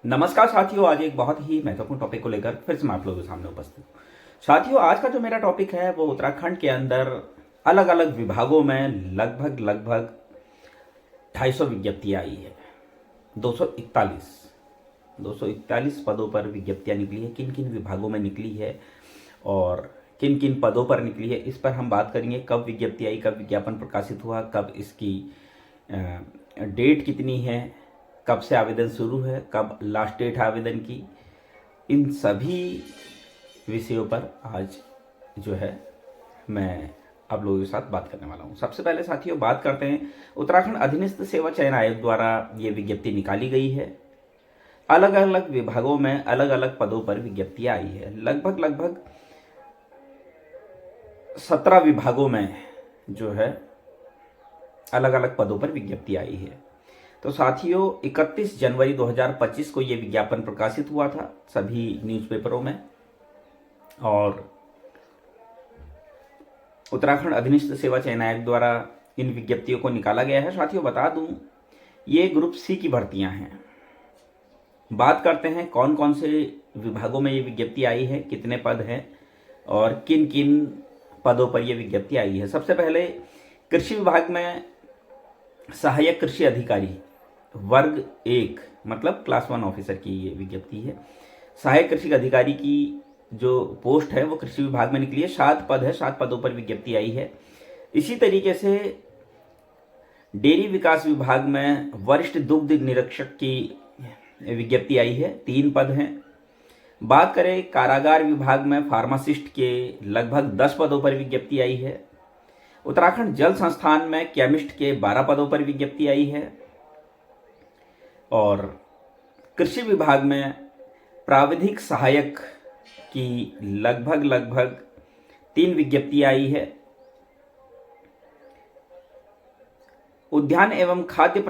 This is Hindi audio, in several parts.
नमस्कार साथियों, आज एक बहुत ही महत्वपूर्ण टॉपिक को लेकर फिर से मैं आप लोगों के सामने उपस्थित हूँ। साथियों, आज का जो मेरा टॉपिक है वो उत्तराखंड के अंदर अलग अलग विभागों में लगभग 250 विज्ञप्तियाँ आई है। 241 पदों पर विज्ञप्तियाँ निकली है। किन किन विभागों में निकली है और किन किन पदों पर निकली है, इस पर हम बात करेंगे। कब विज्ञप्ति आई, कब विज्ञापन प्रकाशित हुआ, कब इसकी डेट कितनी है, कब से आवेदन शुरू है, कब लास्ट डेट है आवेदन की, इन सभी विषयों पर आज जो है मैं आप लोगों के साथ बात करने वाला हूँ। सबसे पहले साथियों बात करते हैं, उत्तराखंड अधीनस्थ सेवा चयन आयोग द्वारा ये विज्ञप्ति निकाली गई है। अलग अलग विभागों में अलग अलग पदों पर विज्ञप्तियाँ आई है। लगभग 17 विभागों में जो है अलग अलग पदों पर विज्ञप्ति आई है। तो साथियों 31 जनवरी 2025 को ये विज्ञापन प्रकाशित हुआ था सभी न्यूज़पेपरों में और उत्तराखंड अधीनस्थ सेवा चयन आयोग द्वारा इन विज्ञप्तियों को निकाला गया है। साथियों बता दूं, ये ग्रुप सी की भर्तियां हैं। बात करते हैं कौन कौन से विभागों में ये विज्ञप्ति आई है, कितने पद हैं और किन किन पदों पर यह विज्ञप्ति आई है। सबसे पहले कृषि विभाग में सहायक कृषि अधिकारी वर्ग 1 मतलब क्लास 1 ऑफिसर की ये विज्ञप्ति है। सहायक कृषि अधिकारी की जो पोस्ट है वो कृषि विभाग में निकली है। 7 पद है, 7 पदों पर विज्ञप्ति आई है। इसी तरीके से डेयरी विकास विभाग में वरिष्ठ दुग्ध निरीक्षक की विज्ञप्ति आई है, 3 पद हैं। बात करें कारागार विभाग में फार्मासिस्ट के लगभग 10 पदों पर विज्ञप्ति आई है। उत्तराखंड जल संस्थान में केमिस्ट के 12 पदों पर विज्ञप्ति आई है और कृषि विभाग में प्राविधिक सहायक की लगभग 3 विज्ञप्ति आई है। उद्यान एवं खाद्य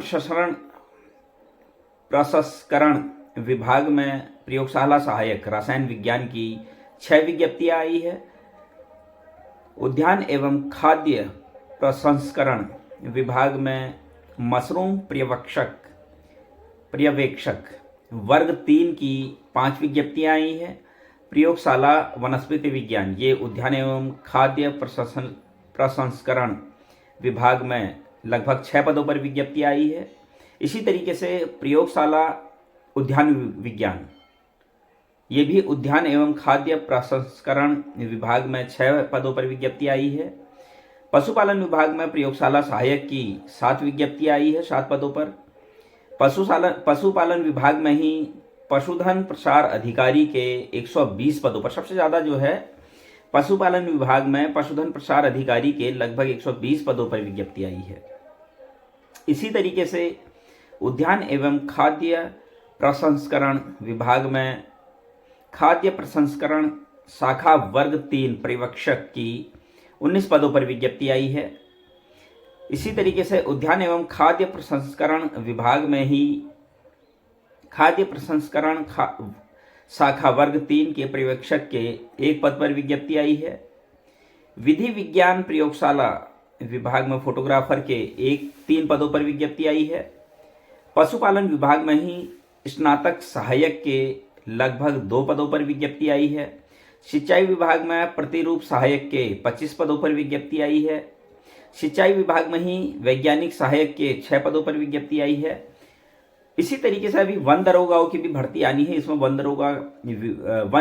प्रसंस्करण विभाग में प्रयोगशाला सहायक रसायन विज्ञान की 6 विज्ञप्तियां आई है। उद्यान एवं खाद्य प्रसंस्करण विभाग में मशरूम पर्यवेक्षक वर्ग 3 की 5 विज्ञप्तियां आई है। प्रयोगशाला वनस्पति विज्ञान, ये उद्यान एवं खाद्य प्रसंस्करण विभाग में लगभग 6 पदों पर विज्ञप्ति आई है। इसी तरीके से प्रयोगशाला उद्यान विज्ञान, ये भी उद्यान एवं खाद्य प्रसंस्करण विभाग में 6 पदों पर विज्ञप्ति आई है। पशुपालन विभाग में प्रयोगशाला सहायक की 7 विज्ञप्ति आई है, 7 पदों पर। पशुपालन विभाग में ही पशुधन प्रसार अधिकारी के 120 पदों पर, सबसे ज़्यादा जो है पशुपालन विभाग में पशुधन प्रसार अधिकारी के लगभग 120 पदों पर विज्ञप्ति आई है। इसी तरीके से उद्यान एवं खाद्य प्रसंस्करण विभाग में खाद्य प्रसंस्करण शाखा वर्ग 3 पर्यवेक्षक की 19 पदों पर विज्ञप्ति आई है। इसी तरीके से उद्यान एवं खाद्य प्रसंस्करण विभाग में ही खाद्य प्रसंस्करण शाखा वर्ग 3 के पर्यवेक्षक के 1 पद पर विज्ञप्ति आई है। विधि विज्ञान प्रयोगशाला विभाग में फोटोग्राफर के 3 पदों पर विज्ञप्ति आई है। पशुपालन विभाग में ही स्नातक सहायक के लगभग 2 पदों पर विज्ञप्ति आई है। सिंचाई विभाग में प्रतिरूप सहायक के 25 पदों पर विज्ञप्ति आई है। सिंचाई विभाग में ही वैज्ञानिक सहायक के 6 पदों पर विज्ञप्ति आई है। इसी तरीके से अभी वन दरोगाओं की भी भर्ती आनी है। इसमें वन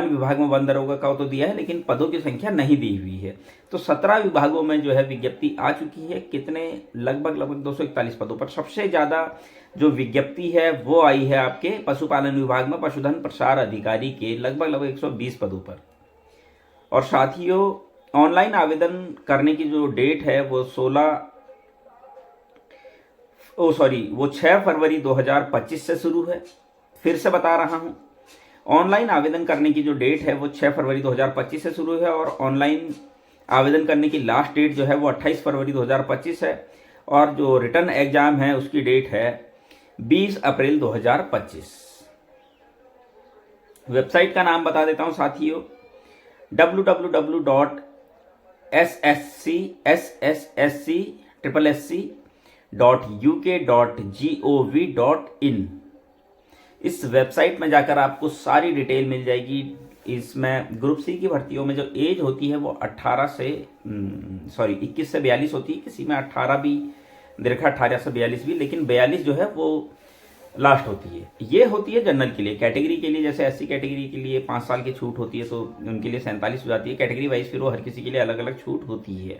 विभाग में वन दरोगा का तो दिया है, लेकिन पदों की संख्या नहीं दी हुई है। तो 17 विभागों में जो है विज्ञप्ति आ चुकी है। कितने? लगभग 241 पदों पर। सबसे ज़्यादा जो विज्ञप्ति है वो आई है आपके पशुपालन विभाग में पशुधन प्रसार अधिकारी के लगभग 120 पदों पर। और साथियों ऑनलाइन आवेदन करने की जो डेट है वो 6 फरवरी 2025 से शुरू है। फिर से बता रहा हूँ, ऑनलाइन आवेदन करने की जो डेट है वो 6 फरवरी 2025 से शुरू है और ऑनलाइन आवेदन करने की लास्ट डेट जो है वो 28 फरवरी 2025 है और जो रिटर्न एग्जाम है उसकी डेट है 20 अप्रैल 2025। वेबसाइट का नाम बता देता हूँ साथियों, www.sscsssc.uk.gov.in। इस वेबसाइट में जाकर आपको सारी डिटेल मिल जाएगी। इसमें ग्रुप सी की भर्तियों में जो एज होती है वो 21 से 42 होती है, किसी में 18 भी देखा, 18 से 42 भी, लेकिन 42 जो है वो लास्ट होती है। ये होती है जनरल के लिए। कैटेगरी के लिए जैसे एससी कैटेगरी के लिए 5 साल की छूट होती है, तो उनके लिए 47 हो जाती है। कैटेगरी वाइज फिर वो हर किसी के लिए अलग अलग छूट होती है।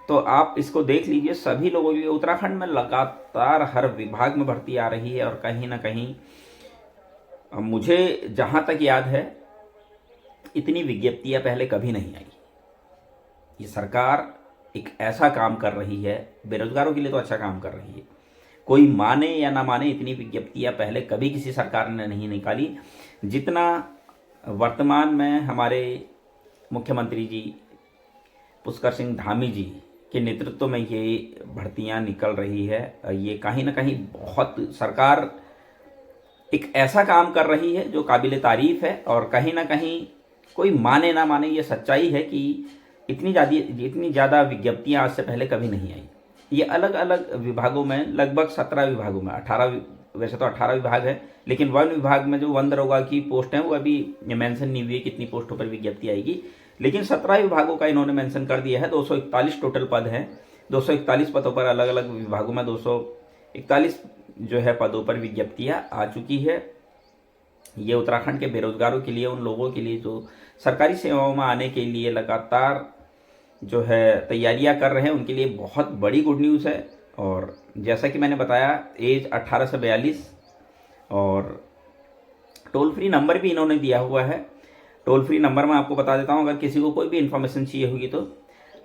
तो आप इसको देख लीजिए सभी लोगों के लिए। उत्तराखंड में लगातार हर विभाग में भर्ती आ रही है और कहीं ना कहीं मुझे जहां तक याद है इतनी विज्ञप्तियां पहले कभी नहीं आई। ये सरकार एक ऐसा काम कर रही है, बेरोजगारों के लिए तो अच्छा काम कर रही है। कोई माने या ना माने, इतनी विज्ञप्तियां पहले कभी किसी सरकार ने नहीं निकाली जितना वर्तमान में हमारे मुख्यमंत्री जी पुष्कर सिंह धामी जी के नेतृत्व में ये भर्तियां निकल रही है। ये कहीं ना कहीं बहुत सरकार एक ऐसा काम कर रही है जो काबिले तारीफ है, और कहीं ना कहीं कोई माने ना माने ये सच्चाई है कि इतनी ज़्यादा विज्ञप्तियां आज से पहले कभी नहीं आई। ये अलग अलग विभागों में, लगभग 17 विभागों में, 18 वैसे तो 18 विभाग है, लेकिन वन विभाग में जो वन दरोगा की पोस्ट है वो अभी मेंशन नहीं हुई है कितनी पोस्टों पर विज्ञप्ति आएगी, लेकिन 17 विभागों का इन्होंने मेंशन कर दिया है। 241 टोटल पद हैं। 241 पदों पर अलग अलग विभागों में 241 जो है पदों पर विज्ञप्तियां आ चुकी है। ये उत्तराखंड के बेरोजगारों के लिए, उन लोगों के लिए जो सरकारी सेवाओं में आने के लिए लगातार जो है तैयारियां कर रहे हैं, उनके लिए बहुत बड़ी गुड न्यूज़ है। और जैसा कि मैंने बताया, एज 18 से 42, और टोल फ्री नंबर भी इन्होंने दिया हुआ है। टोल फ्री नंबर मैं आपको बता देता हूं, अगर किसी को कोई भी इन्फॉर्मेशन चाहिए होगी तो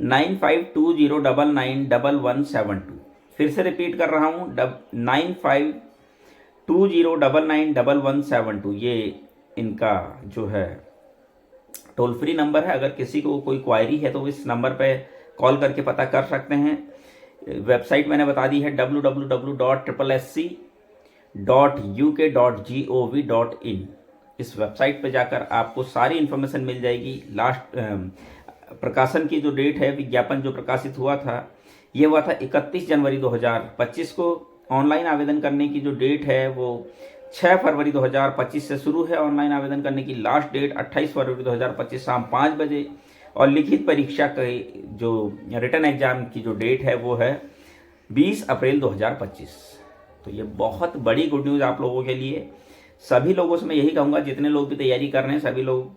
9520991172। फिर से रिपीट कर रहा हूं, 9520991172। ये इनका जो है टोल फ्री नंबर है। अगर किसी को कोई क्वायरी है तो इस नंबर पे कॉल करके पता कर सकते हैं। वेबसाइट मैंने बता दी है www.sssc.uk.gov.in। इस वेबसाइट पे जाकर आपको सारी इन्फॉर्मेशन मिल जाएगी। लास्ट प्रकाशन की जो डेट है, विज्ञापन जो प्रकाशित हुआ था, ये हुआ था 31 जनवरी 2025 को। ऑनलाइन आवेदन करने की जो डेट है वो 6 फरवरी 2025 से शुरू है। ऑनलाइन आवेदन करने की लास्ट डेट 28 फरवरी 2025 शाम 5 बजे, और लिखित परीक्षा की जो रिटन एग्जाम की जो डेट है वो है 20 अप्रैल 2025। तो ये बहुत बड़ी गुड न्यूज़ आप लोगों के लिए। सभी लोगों से मैं यही कहूँगा, जितने लोग भी तैयारी कर रहे हैं सभी लोग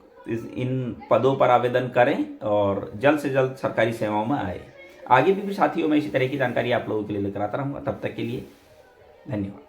इन पदों पर आवेदन करें और जल्द से जल्द सरकारी सेवाओं में आए। आगे भी साथियों में इसी तरह की जानकारी आप लोगों के लिए लेकर आता रहूँगा। तब तक के लिए धन्यवाद।